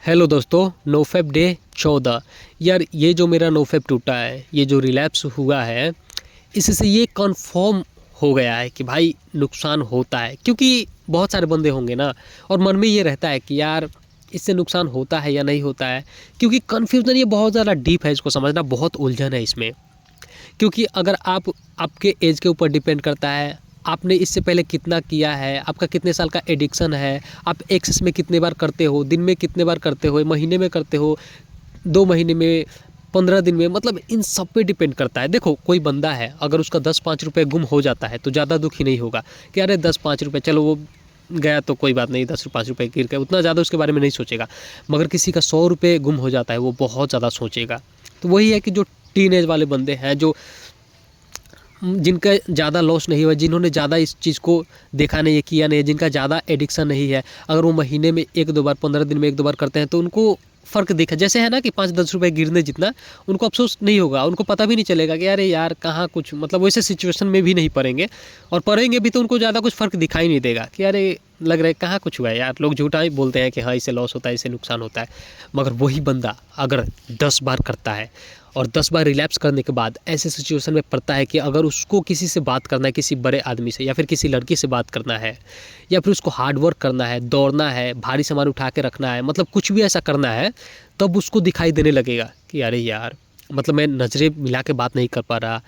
Hello दोस्तों, NoFap day 14। यार ये जो मेरा नोफेप टूटा है, ये जो रिलैप्स हुआ है, इससे ये कंफर्म हो गया है कि भाई नुकसान होता है। क्योंकि बहुत सारे बंदे होंगे ना, और मन में ये रहता है कि यार इससे नुकसान होता है या नहीं होता है। क्योंकि कन्फ्यूज़न ये बहुत ज़्यादा डीप है, इसको समझना बहुत उलझन है इसमें। क्योंकि अगर आपके एज के ऊपर डिपेंड करता है, आपने इससे पहले कितना किया है, आपका कितने साल का एडिक्शन है, आप एक्सेस में कितने बार करते हो, दिन में कितने बार करते हो, महीने में करते हो, 2 महीने में, 15 दिन में, मतलब इन सब पे डिपेंड करता है। देखो कोई बंदा है, अगर उसका 10-5 रुपये गुम हो जाता है तो ज़्यादा दुखी नहीं होगा कि अरे 10-5 रुपये, चलो वो गया तो कोई बात नहीं, 10-5 रुपये गिर गए, उतना ज़्यादा उसके बारे में नहीं सोचेगा। मगर किसी का 100 रुपये गुम हो जाता है, वो बहुत ज़्यादा सोचेगा। तो वही है कि जो टीनेज वाले बंदे हैं, जो जिनका ज़्यादा लॉस नहीं हुआ, जिन्होंने ज़्यादा इस चीज़ को देखा नहीं है, किया नहीं है, जिनका ज़्यादा एडिक्शन नहीं है, अगर वो महीने में 1-2 बार, 15 दिन में 1-2 बार करते हैं तो उनको फ़र्क दिखा। जैसे है ना कि 5-10 रुपये गिरने जितना उनको अफ़सोस नहीं होगा, उनको पता भी नहीं चलेगा कि अरे यार कहाँ कुछ, मतलब वैसे सिचुएशन में भी नहीं पड़ेंगे, और पड़ेंगे भी तो उनको ज़्यादा कुछ फ़र्क दिखाई नहीं देगा कि अरे लग रहा है कहाँ कुछ हुआ है यार। लोग झूठा ही बोलते हैं कि हाँ इससे लॉस होता है, इससे नुकसान होता है। मगर वही बंदा अगर 10 बार करता है और 10 बार रिलैप्स करने के बाद ऐसे सिचुएशन में पड़ता है कि अगर उसको किसी से बात करना है, किसी बड़े आदमी से या फिर किसी लड़की से बात करना है, या फिर उसको हार्ड वर्क करना है, दौड़ना है, भारी सामान उठा के रखना है, मतलब कुछ भी ऐसा करना है, तब उसको दिखाई देने लगेगा कि अरे यार, मतलब मैं नज़रें मिला के बात नहीं कर पा रहा,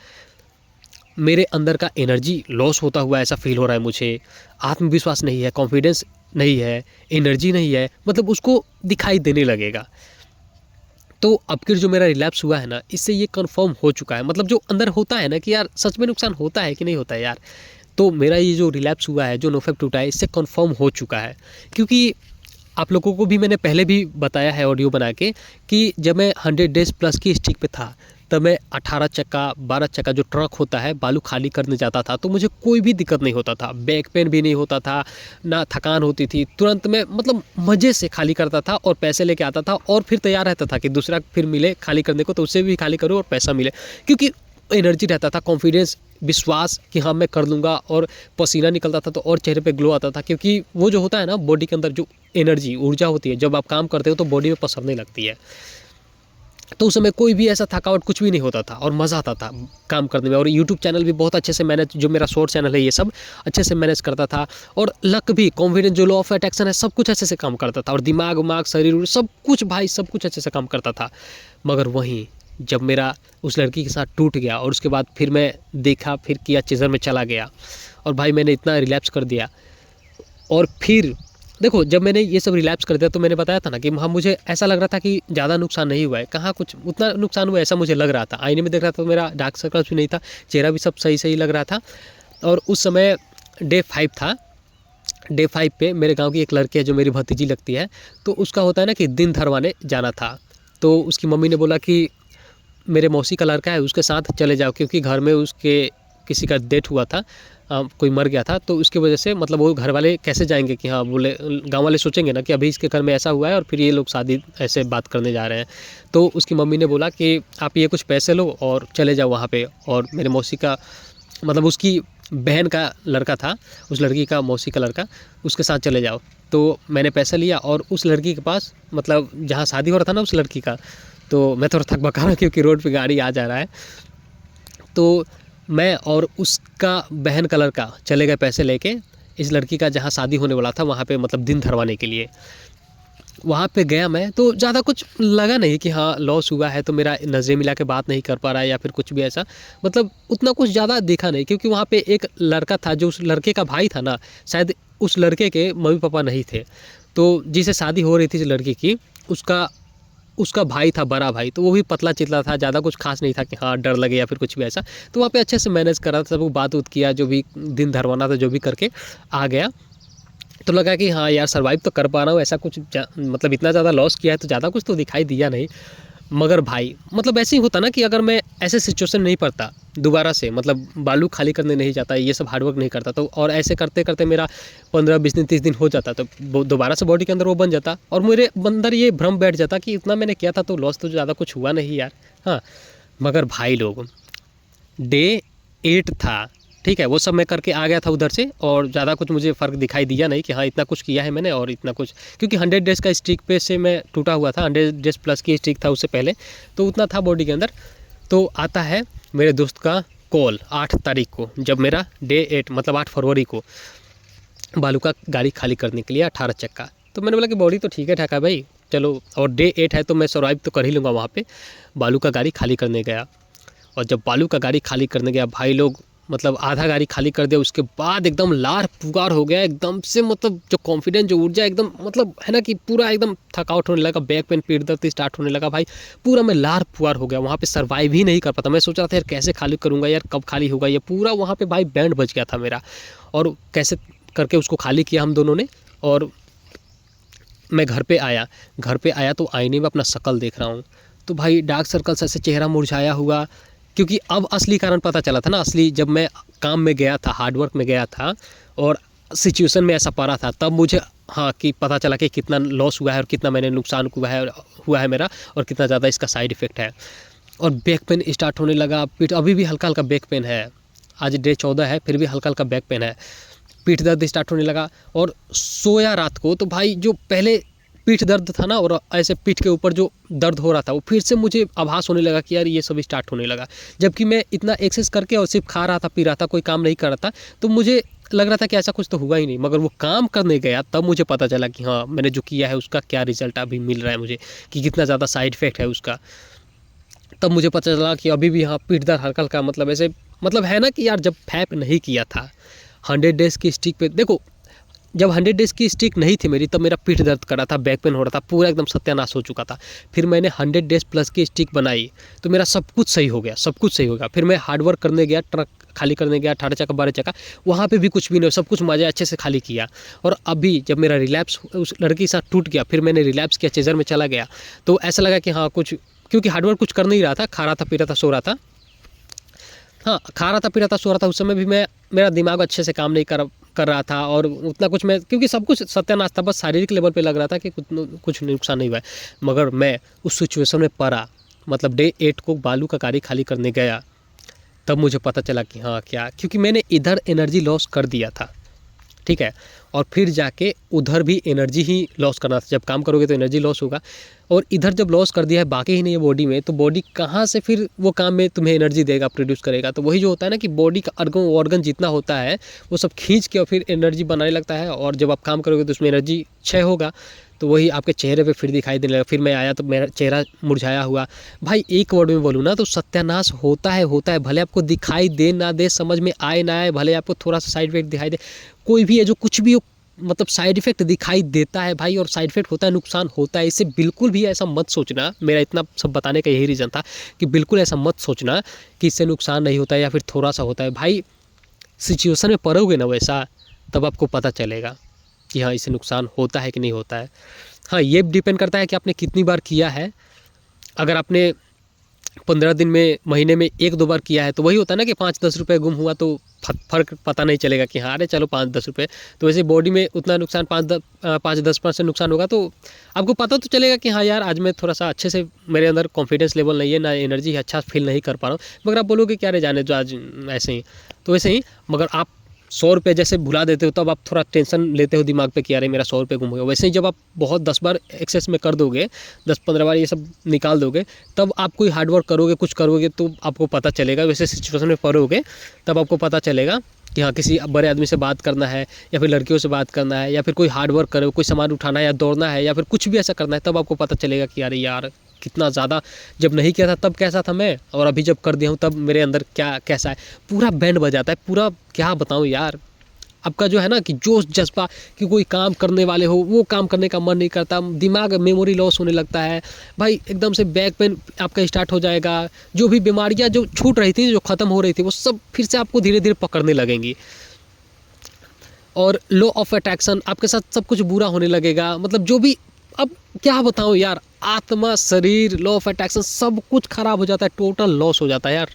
मेरे अंदर का एनर्जी लॉस होता हुआ ऐसा फील हो रहा है, मुझे आत्मविश्वास नहीं है, कॉन्फिडेंस नहीं है, एनर्जी नहीं है, मतलब उसको दिखाई देने लगेगा। तो अब फिर जो मेरा रिलैप्स हुआ है ना, इससे ये कंफर्म हो चुका है, मतलब जो अंदर होता है ना कि यार सच में नुकसान होता है कि नहीं होता है यार। तो मेरा ये जो रिलैप्स हुआ है, जो नोफेप टूटा है, इससे कंफर्म हो चुका है। क्योंकि आप लोगों को भी मैंने पहले भी बताया है ऑडियो बना के कि जब मैं 100 डेज़ प्लस की स्ट्रिक पे था, तब मैं 18 चक्का 12 चक्का जो ट्रक होता है बालू खाली करने जाता था, तो मुझे कोई भी दिक्कत नहीं होता था, बैक पेन भी नहीं होता था, ना थकान होती थी। तुरंत मैं मतलब मज़े से खाली करता था और पैसे लेके आता था, और फिर तैयार रहता था कि दूसरा फिर मिले खाली करने को तो उससे भी खाली करूँ और पैसा मिले। क्योंकि एनर्जी रहता था, कॉन्फिडेंस, विश्वास कि हाँ मैं कर लूँगा, और पसीना निकलता था तो और चेहरे पे ग्लो आता था। क्योंकि वो जो होता है ना, बॉडी के अंदर जो एनर्जी, ऊर्जा होती है, जब आप काम करते हो तो बॉडी में पसरने लगती है। तो उस समय कोई भी ऐसा थकावट कुछ भी नहीं होता था और मज़ा आता था काम करने में। और यूट्यूब चैनल भी बहुत अच्छे से मैनेज, जो मेरा शॉर्ट चैनल है ये सब अच्छे से मैनेज करता था। और लक भी, कॉन्फिडेंस, जो लॉ ऑफ अट्रैक्शन है, सब कुछ अच्छे से काम करता था। और दिमाग उमाग, शरीर, सब कुछ भाई, सब कुछ अच्छे से काम करता था। मगर वहीं जब मेरा उस लड़की के साथ टूट गया और उसके बाद फिर मैं देखा, फिर किया, चीज़र में चला गया, और भाई मैंने इतना रिलैप्स कर दिया। और फिर देखो, जब मैंने ये सब रिलैप्स कर दिया तो मैंने बताया था ना कि हाँ मुझे ऐसा लग रहा था कि ज़्यादा नुकसान नहीं हुआ है, कहाँ कुछ उतना नुकसान हुआ ऐसा मुझे लग रहा था। आईने में देख रहा था तो मेरा डार्क सर्कल्स भी नहीं था, चेहरा भी सब सही सही लग रहा था। और उस समय डे 5 था। डे 5 पे मेरे गाँव की एक लड़की है जो मेरी भतीजी लगती है, तो उसका होता है ना कि दिन धरवाने जाना था। तो उसकी मम्मी ने बोला कि मेरे मौसी का लड़का है, उसके साथ चले जाओ, क्योंकि घर में उसके किसी का डेथ हुआ था, कोई मर गया था, तो उसकी वजह से मतलब वो घर वाले कैसे जाएंगे कि हाँ, बोले गांव वाले सोचेंगे ना कि अभी इसके घर में ऐसा हुआ है और फिर ये लोग शादी ऐसे बात करने जा रहे हैं। तो उसकी मम्मी ने बोला कि आप ये कुछ पैसे लो और चले जाओ वहाँ पे, और मेरे मौसी का, मतलब उसकी बहन का लड़का था, उस लड़की का मौसी का लड़का, उसके साथ चले जाओ। तो मैंने पैसा लिया और उस लड़की के पास, मतलब जहाँ शादी हो रहा था ना उस लड़की का, तो मैं थोड़ा थक बका रहा क्योंकि रोड पे गाड़ी आ जा रहा है। तो मैं और उसका बहन का लड़का चले गए पैसे लेके इस लड़की का जहाँ शादी होने वाला था वहाँ पे, मतलब दिन धरवाने के लिए। वहाँ पे गया मैं, तो ज़्यादा कुछ लगा नहीं कि हाँ लॉस हुआ है, तो मेरा नज़रें मिला के बात नहीं कर पा रहा है या फिर कुछ भी ऐसा, मतलब उतना कुछ ज़्यादा देखा नहीं। क्योंकि वहाँ पे एक लड़का था जो उस लड़के का भाई था ना, शायद उस लड़के के मम्मी पापा नहीं थे, तो जिसे शादी हो रही थी लड़की की, उसका उसका भाई था, बड़ा भाई, तो वो भी पतला चितला था, ज़्यादा कुछ खास नहीं था कि हाँ डर लगे या फिर कुछ भी ऐसा। तो वहाँ पे अच्छे से मैनेज करा था, सब बात उत किया, जो भी दिन धरवाना था जो भी करके आ गया। तो लगा कि हाँ यार सर्वाइव तो कर पा रहा हूँ, ऐसा कुछ मतलब इतना ज़्यादा लॉस किया है तो ज़्यादा कुछ तो दिखाई दिया नहीं। मगर भाई मतलब ऐसे ही होता ना कि अगर मैं ऐसे सिचुएशन नहीं पड़ता दोबारा से, मतलब बालू खाली करने नहीं जाता, ये सब हार्डवर्क नहीं करता, तो और ऐसे करते करते मेरा 15-20 दिन 30 दिन हो जाता, तो दोबारा से बॉडी के अंदर वो बन जाता, और मेरे अंदर ये भ्रम बैठ जाता कि इतना मैंने किया था तो लॉस तो ज़्यादा कुछ हुआ नहीं यार। हाँ, मगर भाई लोग, डे 8 था, ठीक है, वो सब मैं करके आ गया था उधर से, और ज़्यादा कुछ मुझे फ़र्क दिखाई दिया नहीं कि हाँ इतना कुछ किया है मैंने और इतना कुछ, क्योंकि 100 डेज़ का स्ट्रिक पे से मैं टूटा हुआ था, 100 डेज़ प्लस की स्ट्रिक था उससे पहले, तो उतना था बॉडी के अंदर। तो आता है मेरे दोस्त का कॉल 8 तारीख को, जब मेरा डे 8 मतलब 8 फरवरी को बालू का गाड़ी खाली करने के लिए 18 चक्का। तो मैंने बोला कि बॉडी तो ठीक है ठाक है भाई, चलो, और डे 8 है तो मैं सर्वाइव तो कर ही लूँगा वहाँ पे। बालू का गाड़ी खाली करने गया, और जब बालू का गाड़ी खाली करने गया भाई लोग, मतलब आधा गाड़ी खाली कर दिया, उसके बाद एकदम लार पुकार हो गया एकदम से, मतलब जो कॉन्फिडेंस, जो ऊर्जा एकदम, मतलब है ना कि पूरा एकदम थकावट होने लगा, बैक पेन, पीठ दर्द स्टार्ट होने लगा भाई, पूरा मैं लार पुकार हो गया, वहाँ पे सर्वाइव ही नहीं कर पाता। मैं सोच रहा था यार कैसे खाली करूँगा यार, कब खाली होगा ये पूरा, वहाँ पे भाई बैंड बज गया था मेरा, और कैसे करके उसको खाली किया हम दोनों ने। और मैं घर पे आया तो आईने में अपना शक्ल देख रहा हूँ, तो भाई डार्क सर्कल्स, ऐसे चेहरा मुरझाया हुआ, क्योंकि अब असली कारण पता चला था ना, असली जब मैं काम में गया था, हार्डवर्क में गया था और सिचुएशन में ऐसा पड़ा था, तब मुझे हाँ कि पता चला कि कितना लॉस हुआ है और कितना मैंने नुकसान हुआ है मेरा, और कितना ज़्यादा इसका साइड इफ़ेक्ट है। और बैक पेन स्टार्ट होने लगा, पीठ अभी भी हल्का हल्का बैक पेन है, आज डे 14 है फिर भी हल्का हल्का बैक पेन है, पीठ दर्द स्टार्ट होने लगा। और सोया रात को तो भाई जो पहले पीठ दर्द था ना, और ऐसे पीठ के ऊपर जो दर्द हो रहा था, वो फिर से मुझे आभास होने लगा कि यार ये सब स्टार्ट होने लगा, जबकि मैं इतना एक्सेस करके और सिर्फ खा रहा था, पी रहा था, कोई काम नहीं कर रहा था, तो मुझे लग रहा था कि ऐसा कुछ तो हुआ ही नहीं। मगर वो काम करने गया तब मुझे पता चला कि हाँ मैंने जो किया है उसका क्या रिजल्ट अभी मिल रहा है मुझे, कि कितना ज़्यादा साइड इफेक्ट है उसका। तब मुझे पता चला कि अभी भी हाँ पीठ दर्द हल्का हल्का, मतलब ऐसे, मतलब है ना कि यार जब फैप नहीं किया था 100 डेज़ की स्टिक पे, देखो जब 100 डेज़ की स्टिक नहीं थी मेरी, तब मेरा पीठ दर्द कर रहा था, बैक पेन हो रहा था, पूरा एकदम सत्यानाश हो चुका था। फिर मैंने 100 डेज़ प्लस की स्टिक बनाई तो मेरा सब कुछ सही हो गया, सब कुछ सही हो गया। फिर मैं हार्डवर्क करने गया, ट्रक खाली करने गया, 18 चक्का 12 चक्का, वहाँ पे भी कुछ भी नहीं, सब कुछ मज़ा अच्छे से खाली किया। और अभी जब मेरा रिलैप्स उस लड़की के साथ टूट गया, फिर मैंने रिलैप्स किया, चेजर में चला गया, तो ऐसा लगा कि हाँ कुछ, क्योंकि हार्डवर्क कुछ कर नहीं रहा था, खा रहा था, पी रहा था, सो रहा था। हाँ, खा रहा था, पी रहा था, सो रहा था, उस समय भी मेरा दिमाग अच्छे से काम नहीं कर रहा था, और उतना कुछ मैं, क्योंकि सब कुछ सत्यानाश था, बस शारीरिक लेवल पे लग रहा था कि कुछ नुकसान नहीं हुआ है। मगर मैं उस सिचुएशन में पड़ा, मतलब डे 8 को बालू का गाड़ी खाली करने गया, तब मुझे पता चला कि हाँ क्या, क्योंकि मैंने इधर एनर्जी लॉस कर दिया था, ठीक है, और फिर जाके उधर भी एनर्जी ही लॉस करना था। जब काम करोगे तो एनर्जी लॉस होगा, और इधर जब लॉस कर दिया है बाकी ही नहीं है बॉडी में, तो बॉडी कहाँ से फिर वो काम में तुम्हें एनर्जी देगा, प्रोड्यूस करेगा। तो वही जो होता है ना कि बॉडी का ऑर्गन जितना होता है वो सब खींच के और फिर एनर्जी बनाने लगता है, और जब आप काम करोगे तो उसमें एनर्जी क्षय होगा, तो वही आपके चेहरे पे फिर दिखाई देने लगा। फिर मैं आया तो मेरा चेहरा मुरझाया हुआ, भाई एक वर्ड में बोलूँ ना तो सत्यानाश होता है, भले आपको दिखाई दे ना दे, समझ में आए ना आए, भले आपको थोड़ा सा साइड इफेक्ट दिखाई दे, कोई भी है जो कुछ भी हो, मतलब साइड इफेक्ट दिखाई देता है भाई, और साइड इफेक्ट होता है, नुकसान होता है। इससे बिल्कुल भी ऐसा मत सोचना, मेरा इतना सब बताने का यही रीज़न था कि बिल्कुल ऐसा मत सोचना कि इससे नुकसान नहीं होता है या फिर थोड़ा सा होता है। भाई सिचुएशन में पड़ोगे ना वैसा, तब आपको पता चलेगा कि हाँ इससे नुकसान होता है कि नहीं होता है। हाँ, ये डिपेंड करता है कि आपने कितनी बार किया है। अगर आपने 15 दिन में, महीने में 1-2 बार किया है, तो वही होता है ना कि 5-10 रुपये गुम हुआ तो फ़र्क पता नहीं चलेगा कि हाँ अरे चलो 5-10 रुपये, तो वैसे बॉडी में उतना नुकसान 5-10% नुकसान होगा, तो आपको पता तो चलेगा कि हाँ यार आज मैं थोड़ा सा अच्छे से, मेरे अंदर कॉन्फिडेंस लेवल नहीं है, ना एनर्जी, अच्छा फील नहीं कर पा रहा हूँ। मगर आप बोलोगे क्या रे जाने जो आज ऐसे ही, तो वैसे ही। मगर आप 100 रुपये जैसे भुला देते हो, तब आप थोड़ा टेंशन लेते हो दिमाग पे कि अरे मेरा 100 रुपये गुम हो गया। वैसे ही जब आप बहुत 10 बार एक्सेस में कर दोगे, 10-15 बार ये सब निकाल दोगे, तब आप कोई हार्डवर्क करोगे, कुछ करोगे, तो आपको पता चलेगा। वैसे सिचुएशन में पड़ोगे तब आपको पता चलेगा कि हाँ किसी बड़े आदमी से बात करना है, या फिर लड़कियों से बात करना है, या फिर कोई हार्डवर्क करो, कोई सामान उठाना है या दौड़ना है, या फिर कुछ भी ऐसा करना है, तब आपको पता चलेगा कि अरे यार कितना ज़्यादा, जब नहीं किया था तब कैसा था मैं, और अभी जब कर दिया हूँ तब मेरे अंदर क्या कैसा है। पूरा बैंड बजाता है, पूरा क्या बताऊँ यार। आपका जो है ना कि जोश जज्बा, कि कोई काम करने वाले हो वो काम करने का मन नहीं करता, दिमाग मेमोरी लॉस होने लगता है भाई, एकदम से बैक पेन आपका स्टार्ट हो जाएगा। जो भी बीमारियां जो छूट रही थी, जो ख़त्म हो रही थी, वो सब फिर से आपको धीरे धीरे पकड़ने लगेंगी। और लॉ ऑफ अट्रैक्शन, आपके साथ सब कुछ बुरा होने लगेगा, मतलब जो भी, अब क्या बताऊँ यार, आत्मा, शरीर, लॉ ऑफ अट्रैक्शन सब कुछ खराब हो जाता है, टोटल लॉस हो जाता है यार,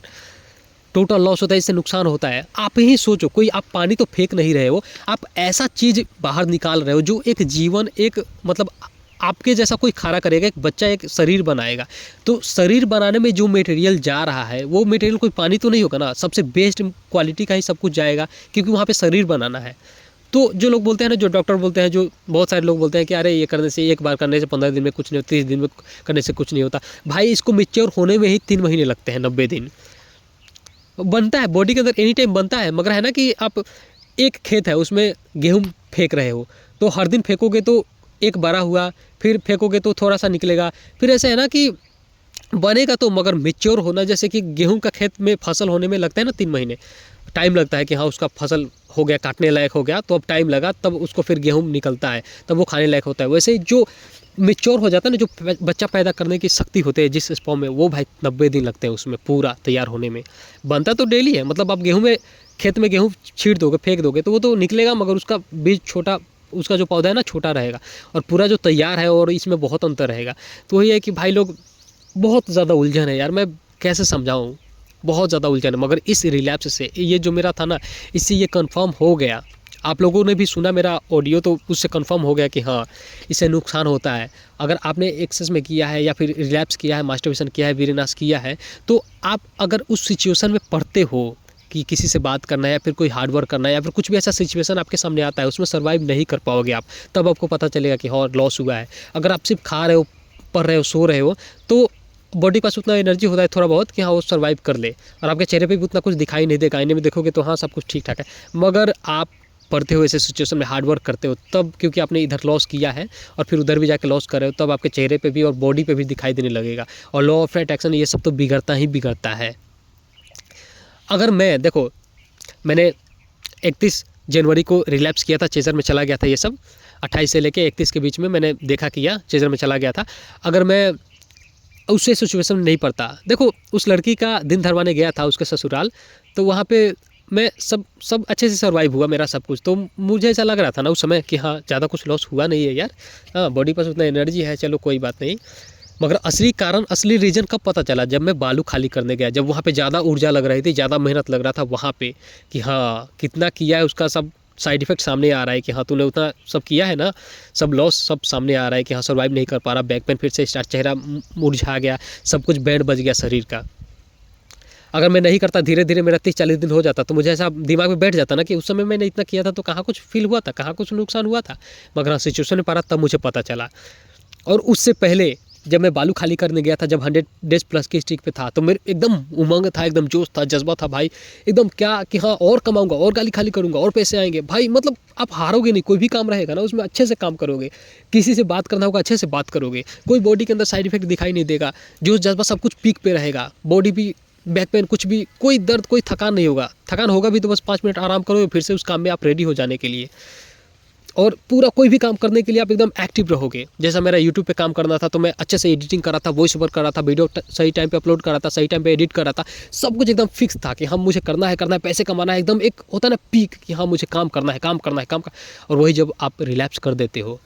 टोटल लॉस होता है। इससे नुकसान होता है। आप ही सोचो, कोई आप पानी तो फेंक नहीं रहे हो, आप ऐसा चीज़ बाहर निकाल रहे हो जो एक जीवन, एक मतलब आपके जैसा कोई खाना करेगा, एक बच्चा एक शरीर बनाएगा, तो शरीर बनाने में जो मटेरियल जा रहा है वो मटेरियल कोई पानी तो नहीं होगा ना, सबसे बेस्ट क्वालिटी का ही सब कुछ जाएगा, क्योंकि वहाँ पे शरीर बनाना है। तो जो लोग बोलते हैं ना, जो डॉक्टर बोलते हैं, जो बहुत सारे लोग बोलते हैं कि अरे ये करने से, एक बार करने से 15 दिन में कुछ नहीं होता, 30 दिन में करने से कुछ नहीं होता, भाई इसको मैच्योर होने में ही 3 महीने लगते हैं, 90 दिन बनता है बॉडी के अंदर, एनी टाइम बनता है। मगर है ना कि आप एक खेत है उसमें गेहूँ फेंक रहे हो, तो हर दिन फेंकोगे तो एक बड़ा हुआ, फिर फेंकोगे तो थोड़ा सा निकलेगा, फिर ऐसे है ना कि बनेगा तो, मगर मैच्योर होना, जैसे कि गेहूं का खेत में फसल होने में लगता है ना 3 महीने टाइम लगता है कि हाँ उसका फसल हो गया, काटने लायक हो गया, तो अब टाइम लगा, तब उसको फिर गेहूं निकलता है, तब वो खाने लायक होता है। वैसे ही जो मैच्योर हो जाता है ना, जो बच्चा पैदा करने की शक्ति होती है जिस स्पर्म में, वो भाई 90 दिन लगते हैं उसमें पूरा तैयार होने में। बनता तो डेली है, मतलब आप गेहूँ में, खेत में गेहूँ छींट दोगे, फेंक दोगे तो वो तो निकलेगा, मगर उसका बीज छोटा, उसका जो पौधा है ना छोटा रहेगा, और पूरा जो तैयार है और इसमें बहुत अंतर रहेगा। तो वही है कि भाई लोग बहुत ज़्यादा उलझन है यार, मैं कैसे समझाऊँ, बहुत ज़्यादा उलझन है। मगर इस रिलैप्स से ये जो मेरा था ना, इससे ये कंफर्म हो गया, आप लोगों ने भी सुना मेरा ऑडियो तो उससे कंफर्म हो गया कि हाँ इससे नुकसान होता है। अगर आपने एक्सेस में किया है या फिर रिलैप्स किया है, मास्टरबेशन किया है, वीरनाश किया है, तो आप अगर उस सिचुएशन में पड़ते हो कि किसी से बात करना है या फिर कोई हार्ड वर्क करना है या फिर कुछ भी ऐसा सिचुएशन आपके सामने आता है, उसमें सर्वाइव नहीं कर पाओगे आप, तब आपको पता चलेगा कि हाँ लॉस हुआ है। अगर आप सिर्फ खा रहे हो, पढ़ रहे हो, सो रहे हो, तो बॉडी के पास उतना एनर्जी होता है थोड़ा बहुत कि हाँ वो सर्वाइव कर ले, और आपके चेहरे पे भी उतना कुछ दिखाई नहीं देगा, आईने में देखोगे तो हाँ सब कुछ ठीक ठाक है। मगर आप पढ़ते हो ऐसे सिचुएशन में, हार्ड वर्क करते हो, तब क्योंकि आपने इधर लॉस किया है और फिर उधर भी जाके लॉस कर रहे हो, तब आपके चेहरे पे भी और बॉडी पे भी दिखाई देने लगेगा, और लॉ ऑफ अट्रैक्शन ये सब तो बिगड़ता ही बिगड़ता है। अगर मैं देखो, मैंने 31 जनवरी को रिलैप्स किया था, चेजर में चला गया था, ये सब 28 से लेके 31 के बीच में मैंने देखा किया, चेजर में चला गया था। अगर मैं उससे सिचुएशन में नहीं पड़ता, देखो उस लड़की का दिन धरवाने गया था उसके ससुराल, तो वहाँ पे मैं सब अच्छे से सर्वाइव हुआ मेरा सब कुछ, तो मुझे ऐसा लग रहा था ना उस समय कि हाँ ज़्यादा कुछ लॉस हुआ नहीं है यार, हाँ बॉडी पास उतना एनर्जी है, चलो कोई बात नहीं। मगर असली कारण, असली रीज़न कब पता चला, जब मैं बालू खाली करने गया, जब वहाँ पे ज़्यादा ऊर्जा लग रही थी, ज़्यादा मेहनत लग रहा था वहाँ पे, कि हाँ कितना किया है उसका सब साइड इफेक्ट सामने आ रहा है कि हाँ तूने उतना सब किया है ना, सब लॉस सब सामने आ रहा है कि हाँ सर्वाइव नहीं कर पा रहा, बैक पेन फिर से स्टार्ट, चेहरा मुरझा गया, सब कुछ बैंड बज गया शरीर का। अगर मैं नहीं करता, धीरे धीरे मेरा 30-40 दिन हो जाता, तो मुझे ऐसा दिमाग में बैठ जाता ना कि उस समय मैंने इतना किया था तो कहाँ कुछ फील हुआ था, कहाँ कुछ नुकसान हुआ था। मगर हाँ सिचुएशन में पड़ा तब मुझे पता चला। और उससे पहले जब मैं बालू खाली करने गया था, जब 100 डेज प्लस की स्ट्रीक पे था, तो मेरे एकदम उमंग था, एकदम जोश था, जज्बा था भाई, एकदम क्या कि हाँ और कमाऊंगा, और गाली खाली करूंगा, और पैसे आएंगे भाई। मतलब आप हारोगे नहीं, कोई भी काम रहेगा ना उसमें अच्छे से काम करोगे, किसी से बात करना होगा अच्छे से बात करोगे, कोई बॉडी के अंदर साइड इफेक्ट दिखाई नहीं देगा, जोश जज्बा सब कुछ पीक पे रहेगा, बॉडी भी, बैक पेन कुछ भी, कोई दर्द, कोई थकान नहीं होगा। थकान होगा भी तो बस 5 मिनट आराम करोगे, फिर से उस काम में आप रेडी हो जाने के लिए, और पूरा कोई भी काम करने के लिए आप एकदम एक्टिव रहोगे। जैसा मेरा यूट्यूब पे काम करना था, तो मैं अच्छे से एडिटिंग कर रहा था, वॉइस ओवर कर रहा था, वीडियो सही टाइम पे अपलोड कर रहा था, सही टाइम पे एडिट कर रहा था, सब कुछ एकदम फिक्स था कि हाँ मुझे करना है, पैसे कमाना है, एकदम एक होता है ना पीक कि हाँ मुझे काम करना है, काम करना है, काम कर। और वही जब आप रिलैप्स कर देते हो,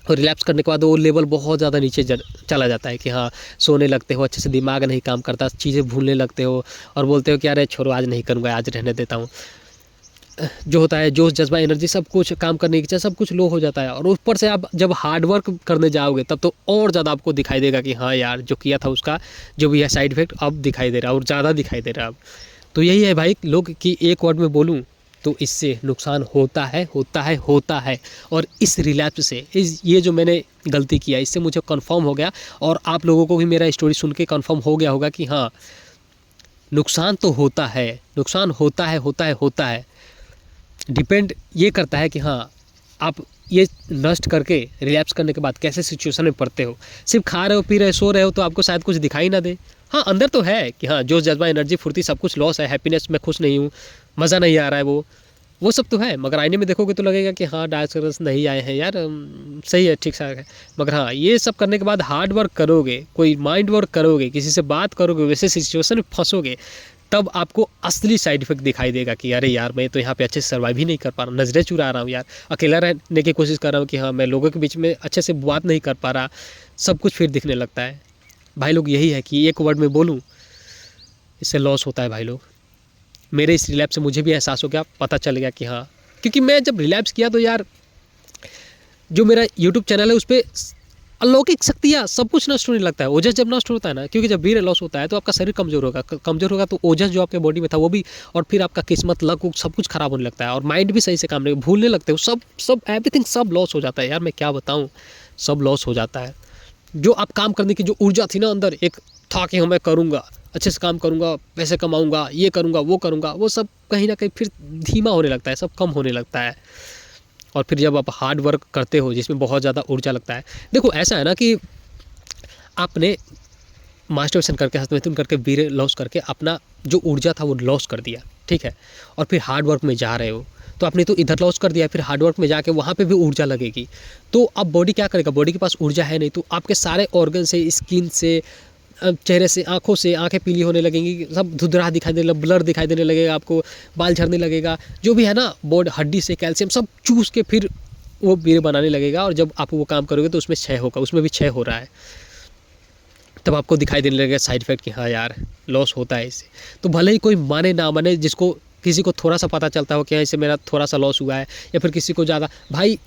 और रिलैप्स करने के बाद वो लेवल बहुत ज़्यादा नीचे चला जाता है कि हाँ सोने लगते हो, अच्छे से दिमाग नहीं काम करता, चीज़ें भूलने लगते हो, और बोलते हो कि अरे छोड़ो आज नहीं करूँगा, आज रहने देता हूँ। जो होता है जोश जज्बा एनर्जी सब कुछ काम करने की इच्छा सब कुछ लो हो जाता है। और ऊपर से आप जब हार्ड वर्क करने जाओगे तब तो और ज़्यादा आपको दिखाई देगा कि हाँ यार जो किया था उसका जो भी है साइड इफेक्ट अब दिखाई दे रहा है, और ज़्यादा दिखाई दे रहा है अब। तो यही है भाई लोग कि एक वर्ड में बोलूँ तो इससे नुकसान होता है, होता है, होता है। और इस रिलैप्स से ये जो मैंने गलती किया इससे मुझे कन्फर्म हो गया, और आप लोगों को भी मेरा स्टोरी सुन के कन्फर्म हो गया होगा कि हाँ नुकसान तो होता है, नुकसान होता है, होता है, होता है। डिपेंड ये करता है कि हाँ आप ये नष्ट करके रिलैप्स करने के बाद कैसे सिचुएशन में पड़ते हो। सिर्फ खा रहे हो, पी रहे हो, सो रहे हो तो आपको शायद कुछ दिखाई ना दे। हाँ अंदर तो है कि हाँ जोश जज्बा एनर्जी फुर्ती सब कुछ लॉस है, हैप्पीनेस में खुश नहीं हूँ, मज़ा नहीं आ रहा है, वो सब तो है। मगर आईने में देखोगे तो लगेगा कि हाँ डायग्नोसिस नहीं आए हैं यार, सही है, ठीक ठाक है। मगर हाँ ये सब करने के बाद हार्ड वर्क करोगे, कोई माइंड वर्क करोगे, किसी से बात करोगे, वैसे सिचुएशन में फंसोगे, तब आपको असली साइड इफेक्ट दिखाई देगा कि अरे यार मैं तो यहाँ पे अच्छे से सर्वाइव ही नहीं कर पा रहा, नजरें चुरा रहा हूँ यार, अकेला रहने की कोशिश कर रहा हूँ कि हाँ मैं लोगों के बीच में अच्छे से बात नहीं कर पा रहा, सब कुछ फिर दिखने लगता है। भाई लोग यही है कि एक वर्ड में बोलूँ, इससे लॉस होता है भाई लोग। मेरे इस रिलैप्स से मुझे भी एहसास हो गया, पता चल गया कि हाँ, क्योंकि मैं जब रिलैप्स किया तो यार जो मेरा यूट्यूब चैनल है उस पर अलौकिक शक्तियाँ सब कुछ नष्ट होने लगता है। ओजस जब नष्ट होता है ना, क्योंकि जब वीर्य लॉस होता है तो आपका शरीर कमज़ोर होगा, कमज़ोर होगा तो ओजस जो आपके बॉडी में था वो भी, और फिर आपका किस्मत, लक वक सब कुछ खराब होने लगता है, और माइंड भी सही से काम नहीं, भूलने लगते हो, सब सब एवरीथिंग सब लॉस हो जाता है यार, मैं क्या बताऊँ, सब लॉस हो जाता है। जो आप काम करने की जो ऊर्जा थी ना अंदर, एक था कि हाँ मैं करूँगा, अच्छे से काम करूँगा, पैसे कमाऊँगा, ये करूँगा, वो सब कहीं न कहीं फिर धीमा होने लगता है, सब कम होने लगता है। और फिर जब आप हार्ड वर्क करते हो जिसमें बहुत ज़्यादा ऊर्जा लगता है, देखो ऐसा है ना कि आपने मास्टरबेशन करके, हस्तमैथुन करके, वीर्य लॉस करके अपना जो ऊर्जा था वो लॉस कर दिया, ठीक है? और फिर हार्ड वर्क में जा रहे हो, तो आपने तो इधर लॉस कर दिया, फिर हार्ड वर्क में जाके वहाँ पे भी ऊर्जा लगेगी, तो अब बॉडी क्या करेगा? बॉडी के पास ऊर्जा है नहीं, तो आपके सारे ऑर्गन से, स्किन से, चेहरे से, आँखों से, आँखें पीली होने लगेंगी, सब धुंधला दिखाई देने लग, ब्लर दिखाई देने लगेगा आपको, बाल झड़ने लगेगा, जो भी है ना, बॉडी हड्डी से कैल्शियम सब चूस के फिर वो वीर्य बनाने लगेगा, और जब आप वो काम करोगे तो उसमें क्षय होगा, उसमें भी क्षय हो रहा है, तब आपको दिखाई देने लगेगा साइड इफेक्ट कि हाँ यार लॉस होता है इससे। तो भले ही कोई माने ना माने, जिसको किसी को थोड़ा सा पता चलता हो कि हाँ इससे मेरा थोड़ा सा लॉस हुआ है, या फिर किसी को ज़्यादा, भाई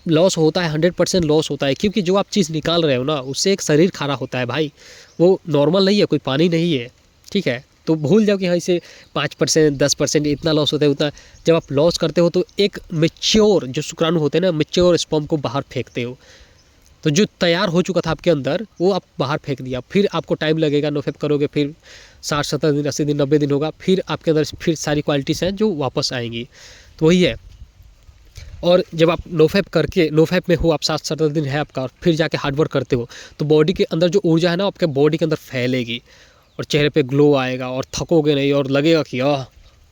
लॉस होता है, 100% लॉस होता है, क्योंकि जो आप चीज़ निकाल रहे हो ना उससे एक शरीर खड़ा होता है भाई, वो नॉर्मल नहीं है, कोई पानी नहीं है, ठीक है? तो भूल जाओ कि हाँ इससे 5%, 10% इतना लॉस होता है, उतना। जब आप लॉस करते हो तो एक मैच्योर जो शुक्राणु होते हैं ना, मैच्योर स्पर्म को बाहर फेंकते हो, तो जो तैयार हो चुका था आपके अंदर वो आप बाहर फेंक दिया, फिर आपको टाइम लगेगा, नोफेप करोगे, फिर 60-70 दिन, 80 दिन, 90 दिन होगा, फिर आपके अंदर फिर सारी क्वालिटीज़ हैं जो वापस आएंगी। तो वही है। और जब आप नोफेप करके, नोफेप में हो आप, 60-70 दिन है आपका, और फिर जाके हार्डवर्क करते हो, तो बॉडी के अंदर जो ऊर्जा है ना आपके बॉडी के अंदर फैलेगी, और चेहरे पे ग्लो आएगा, और थकोगे नहीं, और लगेगा कि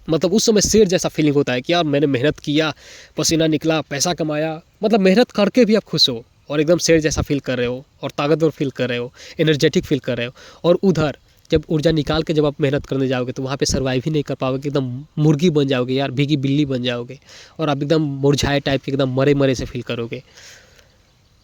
मतलब उस समय शेर जैसा फीलिंग होता है कि यार मैंने मेहनत किया, पसीना निकला, पैसा कमाया, मतलब मेहनत करके भी आप खुश हो, और एकदम शेर जैसा फील कर रहे हो, और ताकतवर फील कर रहे हो, एनर्जेटिक फील कर रहे हो। और उधर जब ऊर्जा निकाल के जब आप मेहनत करने जाओगे तो वहाँ पे सर्वाइव ही नहीं कर पाओगे, एकदम मुर्गी बन जाओगे यार, भीगी बिल्ली बन जाओगे, और आप एकदम मुरझाए टाइप के, एकदम मरे मरे से फील करोगे।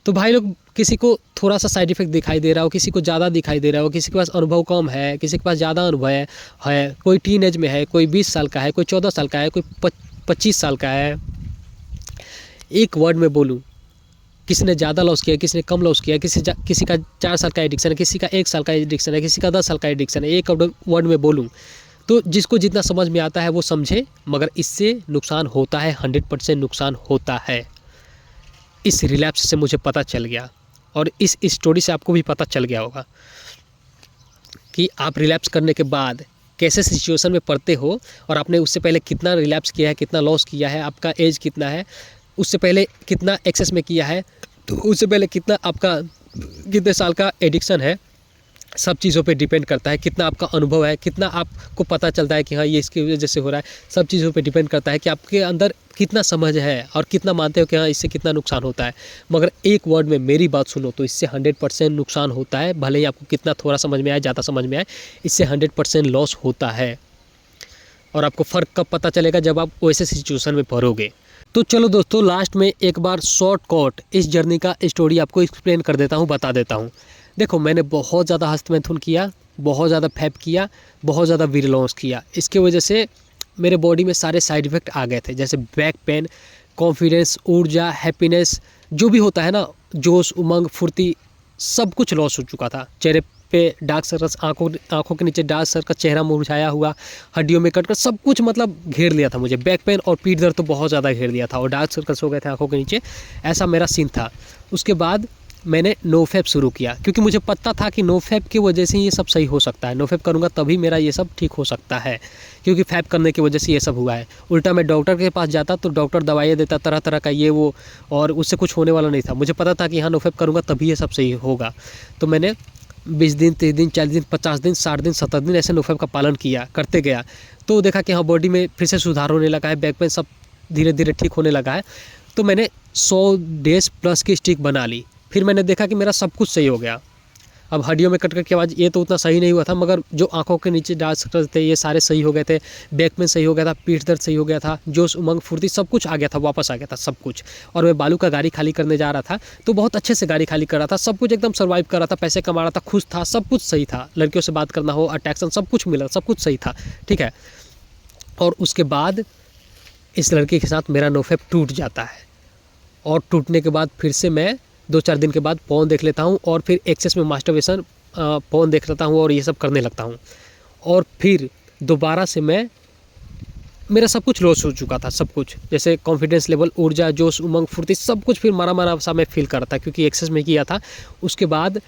तो भाई लोग, किसी को थोड़ा सा साइड इफेक्ट दिखाई दे रहा हो, किसी को ज़्यादा दिखाई दे रहा हो, किसी के पास अनुभव कम है, किसी के पास ज़्यादा अनुभव है, कोई टीन एज में है, कोई 20 साल का है, कोई 14 साल का है, कोई 25 साल का है। एक वर्ड में बोलूँ, किसी ने ज़्यादा लॉस किया, किसी ने कम लॉस किया, किसी का 4 साल का एडिक्शन है, किसी का 1 साल का एडिक्शन है, किसी का 10 साल का एडिक्शन है। एक वर्ड में बोलूँ तो जिसको जितना समझ में आता है वो समझे, मगर इससे नुकसान होता है, 100% नुकसान होता है। इस रिलैप्स से मुझे पता चल गया, और इस स्टोरी से आपको भी पता चल गया होगा कि आप रिलैप्स करने के बाद कैसे सिचुएशन में पड़ते हो, और आपने उससे पहले कितना रिलैप्स किया है, कितना लॉस किया है, आपका एज कितना है, उससे पहले कितना एक्सेस में किया है, तो उससे पहले कितना आपका, कितने साल का एडिक्शन है, सब चीज़ों पे डिपेंड करता है। कितना आपका अनुभव है, कितना आपको पता चलता है कि हाँ ये इसकी वजह से हो रहा है, सब चीज़ों पे डिपेंड करता है कि आपके अंदर कितना समझ है, और कितना मानते हो कि हाँ इससे कितना नुकसान होता है। मगर एक वर्ड में मेरी बात सुनो तो इससे 100% नुकसान होता है, भले ही आपको कितना थोड़ा समझ में आए, ज़्यादा समझ में आए, इससे 100% लॉस होता है। और आपको फ़र्क कब पता चलेगा? जब आप वैसे सिचुएशन में पड़ोगे। तो चलो दोस्तों, लास्ट में एक बार शॉर्टकट इस जर्नी का स्टोरी आपको एक्सप्लेन कर देता हूँ, बता देता हूँ। देखो, मैंने बहुत ज़्यादा हस्तमैथुन किया, बहुत ज़्यादा फैप किया, बहुत ज़्यादा वीर्य लॉस किया। इसके वजह से मेरे बॉडी में सारे साइड इफ़ेक्ट आ गए थे, जैसे बैक पेन, कॉन्फिडेंस, ऊर्जा, हैप्पीनेस, जो भी होता है ना, जोश, उमंग, फुर्ती, सब कुछ लॉस हो चुका था। चेहरे पे डार्क सर्कल्स, आँखों के नीचे डार्क सर्कल, चेहरा मुरझाया हुआ, हड्डियों में कट, सब कुछ मतलब घेर लिया था मुझे। बैक पेन और पीठ दर्द तो बहुत ज़्यादा घेर लिया था, और डार्क सर्कल्स हो गए थे आँखों के नीचे, ऐसा मेरा सीन था। उसके बाद मैंने नोफेप शुरू किया, क्योंकि मुझे पता था कि नोफेप की वजह से ये सब सही हो सकता है। नोफेप करूँगा तभी मेरा ये सब ठीक हो सकता है, क्योंकि फैप करने की वजह से ये सब हुआ है। उल्टा मैं डॉक्टर के पास जाता तो डॉक्टर दवाइयाँ देता तरह तरह का, ये वो, और उससे कुछ होने वाला नहीं था। मुझे पता था कि हाँ नोफेप करूँगा तभी ये सब सही होगा। तो मैंने 20 दिन, 30 दिन, 40 दिन, 50 दिन, 60 दिन, 70 दिन ऐसे नोफेप का पालन किया, करते गया। तो देखा कि हाँ बॉडी में फिर से सुधार होने लगा है, बैक पेन सब धीरे धीरे ठीक होने लगा है। तो मैंने 100 डेज प्लस की स्टिक बना ली। फिर मैंने देखा कि मेरा सब कुछ सही हो गया। अब हड्डियों में कट के आवाज़ ये तो उतना सही नहीं हुआ था, मगर जो आंखों के नीचे डार्क सर्कल्स थे ये सारे सही हो गए थे, बैक पेन सही हो गया था, पीठ दर्द सही हो गया था, जोश, उमंग, फुर्ती सब कुछ आ गया था, वापस आ गया था सब कुछ। और मैं बालू का गाड़ी खाली करने जा रहा था, तो बहुत अच्छे से गाड़ी खाली कर रहा था, सब कुछ एकदम सर्वाइव कर रहा था, पैसे कमा रहा था, खुश था, सब कुछ सही था। लड़कियों से बात करना हो, अट्रैक्शन, सब कुछ मिला, सब कुछ सही था, ठीक है। और उसके बाद इस लड़की के साथ मेरा नोफेप टूट जाता है, और टूटने के बाद फिर से मैं 2-4 दिन के बाद पोर्न देख लेता हूँ और फिर एक्सेस में मास्टरबेशन पोर्न देख लेता हूँ और ये सब करने लगता हूँ। और फिर दोबारा से मेरा सब कुछ लॉस हो चुका था, सब कुछ, जैसे कॉन्फिडेंस लेवल, ऊर्जा, जोश, उमंग, फुर्ती, सब कुछ फिर मारा सा मैं फील कर रहा था क्योंकि एक्सेस में किया था। उसके बाद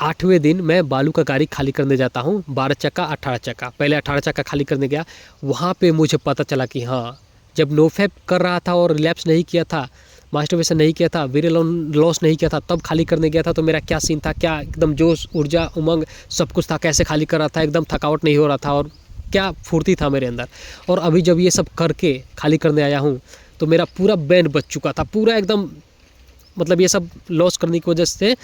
8वें दिन मैं बालू का गाड़ी खाली करने जाता हूँ, 12 चक्का 18 चक्का। पहले 18 चक्का खाली करने गया, वहाँ पे मुझे पता चला कि हाँ, जब नोफेप कर रहा था और रिलैप्स नहीं किया था, मास्टरबेशन नहीं किया था, वीर्य लॉस नहीं किया था, तब खाली करने गया था तो मेरा क्या सीन था, क्या एकदम जोश, ऊर्जा, उमंग सब कुछ था, कैसे खाली कर रहा था, एकदम थकावट नहीं हो रहा था और क्या फुर्ती था मेरे अंदर। और अभी जब ये सब करके खाली करने आया हूँ तो मेरा पूरा बैंड बच चुका था, पूरा एकदम, मतलब ये सब लॉस करने की वजह से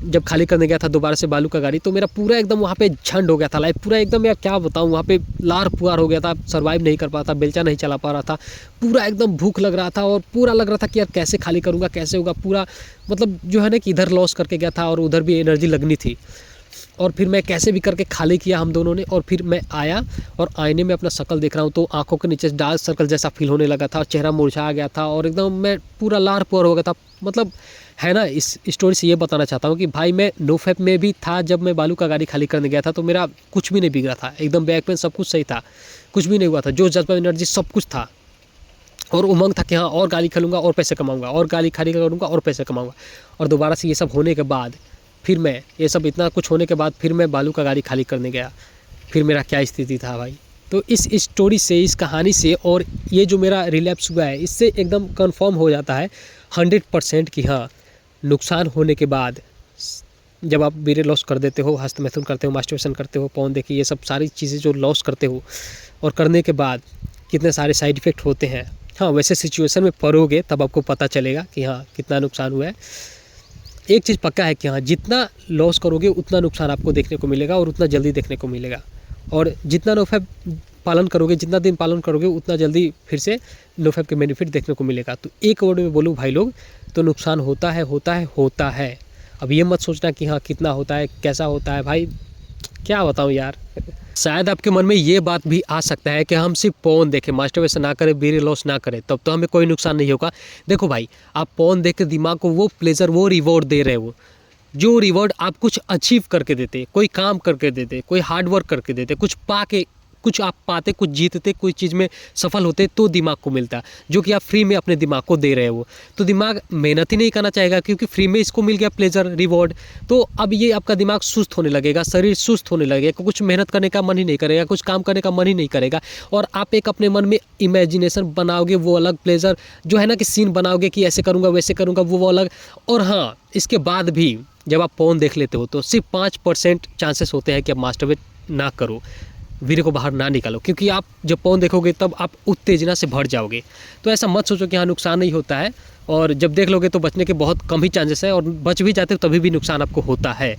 जब खाली करने गया था दोबारा से बालू का गाड़ी, तो मेरा पूरा एकदम वहाँ पे झंड हो गया था लाइफ, पूरा एकदम, यार क्या बताऊँ, वहाँ पे लार पुआर हो गया था, सर्वाइव नहीं कर पा रहा था, बेलचा नहीं चला पा रहा था, पूरा एकदम भूख लग रहा था और पूरा लग रहा था कि यार कैसे खाली करूँगा, कैसे होगा, पूरा मतलब जो है ना कि इधर लॉस करके गया था और उधर भी एनर्जी लगनी थी। और फिर मैं कैसे भी करके खाली किया हम दोनों ने, और फिर मैं आया और आईने में अपना शक्ल देख रहा हूँ तो आंखों के नीचे डार्क सर्कल जैसा फील होने लगा था और चेहरा मुरझा गया था और एकदम मैं पूरा लार पुआर हो गया था। मतलब है ना, इस स्टोरी से ये बताना चाहता हूँ कि भाई मैं नोफेप में भी था, जब मैं बालू का गाड़ी खाली करने गया था तो मेरा कुछ भी नहीं बिगड़ा था, एकदम बैक पेन सब कुछ सही था, कुछ भी नहीं हुआ था, जो जज्बा एनर्जी सब कुछ था और उमंग था कि हाँ और गाड़ी खेलूँगा और पैसे कमाऊँगा और गाड़ी खाली करूँगा और पैसे कमाऊँगा। और दोबारा से ये सब होने के बाद फिर मैं, ये सब इतना कुछ होने के बाद फिर मैं बालू का गाड़ी खाली करने गया, फिर मेरा क्या स्थिति था भाई। तो इस स्टोरी से, इस कहानी से और ये जो मेरा रिलैप्स हुआ है, इससे एकदम कंफर्म हो जाता है 100% कि हाँ, नुकसान होने के बाद जब आप वीर्य लॉस कर देते हो, हस्तमैथुन करते हो, मास्टरबेशन करते हो, पौन देखिए, ये सब सारी चीज़ें जो लॉस करते हो और करने के बाद कितने सारे साइड इफ़ेक्ट होते हैं। हाँ, वैसे सिचुएशन में पड़ोगे तब आपको पता चलेगा कि हाँ कितना नुकसान हुआ है। एक चीज़ पक्का है कि हाँ, जितना लॉस करोगे उतना नुकसान आपको देखने को मिलेगा और उतना जल्दी देखने को मिलेगा। और जितना नोफेप पालन करोगे, जितना दिन पालन करोगे, उतना जल्दी फिर से नोफेप के बेनिफिट देखने को मिलेगा। तो एक वर्ड में बोलूँ भाई लोग, तो नुकसान होता है, होता है, होता है। अब ये मत सोचना कि हाँ कितना होता है, कैसा होता है, भाई क्या बताऊँ यार। शायद आपके मन में ये बात भी आ सकता है कि हम सिर्फ पोर्न देखें, मास्टरबेशन ना करें, वीर्य लॉस ना करें, तब तो हमें कोई नुकसान नहीं होगा। देखो भाई, आप पोर्न देख के दिमाग को वो प्लेजर, वो रिवॉर्ड दे रहे हो, जो रिवॉर्ड आप कुछ अचीव करके देते, कोई काम करके देते, कोई हार्ड वर्क करके देते, कुछ पा के, कुछ आप पाते, कुछ जीतते, कोई चीज़ में सफल होते तो दिमाग को मिलता, जो कि आप फ्री में अपने दिमाग को दे रहे हो। तो दिमाग मेहनत ही नहीं करना चाहेगा क्योंकि फ्री में इसको मिल गया प्लेजर, रिवॉर्ड। तो अब ये आपका दिमाग सुस्त होने लगेगा, शरीर सुस्त होने लगेगा, कुछ मेहनत करने का मन ही नहीं करेगा, कुछ काम करने का मन ही नहीं करेगा। और आप एक अपने मन में इमेजिनेशन बनाओगे, वो अलग प्लेजर जो है ना कि सीन बनाओगे कि ऐसे करूँगा, वैसे करूँगा, वो अलग। और हाँ, इसके बाद भी जब आप पोर्न देख लेते हो तो सिर्फ 5% चांसेस होते हैं कि आप मास्टरबेट ना करो, वीर्य को बाहर ना निकालो, क्योंकि आप जब पोर्न देखोगे तब आप उत्तेजना से भर जाओगे। तो ऐसा मत सोचो कि हाँ नुकसान नहीं होता है, और जब देख लोगे तो बचने के बहुत कम ही चांसेस है, और बच भी जाते हो तभी भी नुकसान आपको होता है।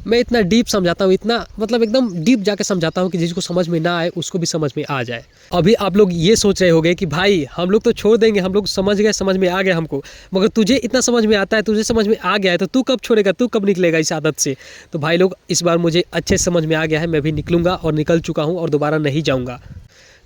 मैं इतना डीप समझाता हूँ, इतना मतलब एकदम डीप जाके समझाता हूँ कि जिसको समझ में ना आए उसको भी समझ में आ जाए। अभी आप लोग ये सोच रहे होंगे कि भाई हम लोग तो छोड़ देंगे, हम लोग समझ गए, समझ में आ गया हमको, मगर तुझे इतना समझ में आता है, तुझे समझ में आ गया है, तो तू कब छोड़ेगा, तू कब निकलेगा इस आदत से। तो भाई लोग, इस बार मुझे अच्छे से समझ में आ गया है, मैं भी निकलूँगा और निकल चुका हूँ और दोबारा नहीं जाऊँगा।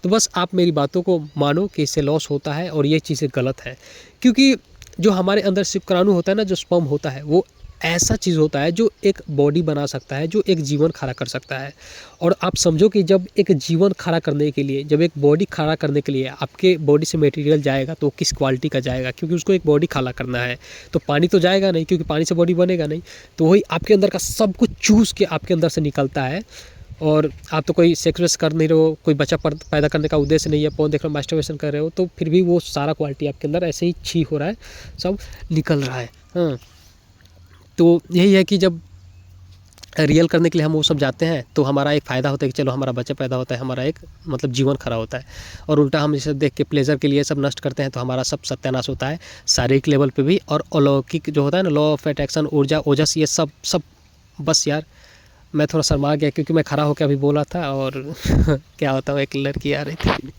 तो बस आप मेरी बातों को मानो कि इससे लॉस होता है और ये चीज़ें गलत है, क्योंकि जो हमारे अंदर शुक्राणु होता है ना, जो स्पर्म होता है, वो ऐसा चीज़ होता है जो एक बॉडी बना सकता है, जो एक जीवन खड़ा कर सकता है। और आप समझो कि जब एक जीवन खड़ा करने के लिए, जब एक बॉडी खड़ा करने के लिए आपके बॉडी से मटेरियल जाएगा तो किस क्वालिटी का जाएगा, क्योंकि उसको एक बॉडी खड़ा करना है। तो पानी तो जाएगा नहीं, क्योंकि पानी से बॉडी बनेगा नहीं। तो वही आपके अंदर का सब कुछ चूस के आपके अंदर से निकलता है। और आप तो कोई सेक्स वेक्स कर नहीं रहे हो, कोई बच्चा पैदा करने का उद्देश्य नहीं है, पोर्न देख रहे हो, मास्टरबेशन कर रहे हो, तो फिर भी वो सारा क्वालिटी आपके अंदर ऐसे ही छी हो रहा है, सब निकल रहा है। हाँ, तो यही है कि जब रियल करने के लिए हम वो सब जाते हैं तो हमारा एक फ़ायदा होता है कि चलो हमारा बच्चा पैदा होता है, हमारा एक मतलब जीवन खड़ा होता है। और उल्टा हम इसे देख के प्लेजर के लिए सब नष्ट करते हैं तो हमारा सब सत्यानाश होता है, शारीरिक लेवल पे भी। और अलौकिक जो होता है ना, लॉ ऑफ अट्रैक्शन, ऊर्जा, ओजस, ये सब बस यार मैं थोड़ा शर्मा गया क्योंकि मैं खड़ा होकर अभी बोला था और क्या होता है, एक लड़की आ रही थी।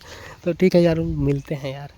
तो ठीक है यार, मिलते हैं यार।